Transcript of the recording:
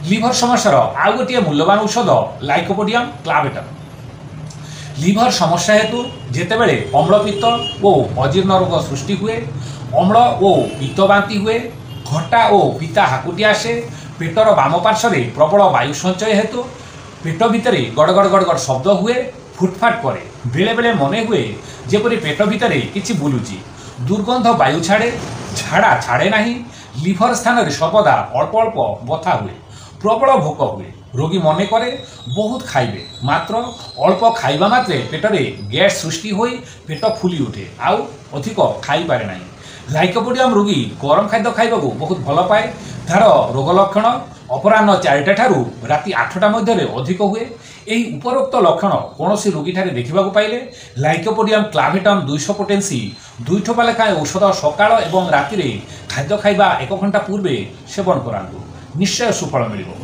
Liver समस्यार आउ गोटे मूल्यवान औषध लाइकोपोडियम क्लावेटम। लिभर समस्या हेतु जेतेबेले अम्लपित्त और अजीर्ण रोग सृष्टि हुए, अम्ल और पित्त बांति हुए, घटा और पिता हाकुटी आसे, पेटर बाम पार्श्व प्रबल वायु संचय हेतु पेट भितर गड़गड़ गड़गड़ शब्द हुए, फुटफाट करे, बेले बेले मने हुए जेपरि पेट भितर किछि बुलुची, दुर्गंध वायु छाड़े, झाड़ा छाड़े नहीं, लिभर स्थान सर्वदा अल्प अल्प बथा हुए, प्रबल भोक हुए, रोगी मने करे बहुत खाइबे, मात्र अल्प खाइबा मात्रे पेटरे गैस सृष्टि होई पेट फुली उठे, आउ अधिक खाई पारे नहीं। लाइकोपोडियम रोगी गरम खाद्य खाइबाकू बहुत भल पाए। तार रोग लक्षण अपराह्न 4टा ठारू राति 8टा मध्य अधिक हुए। यही उपरोक्त लक्षण कौन रोगी ठारे देखा पाइले लाइकोपोडियम क्लावेटम 200 पोटेंसी 2 ठोपा लेखाएं औषध सकाळ एवं राति खाद्य खाइबा 1 घंटा पूर्वे सेवन करांतु, निश्चय सुफल मिलिबो।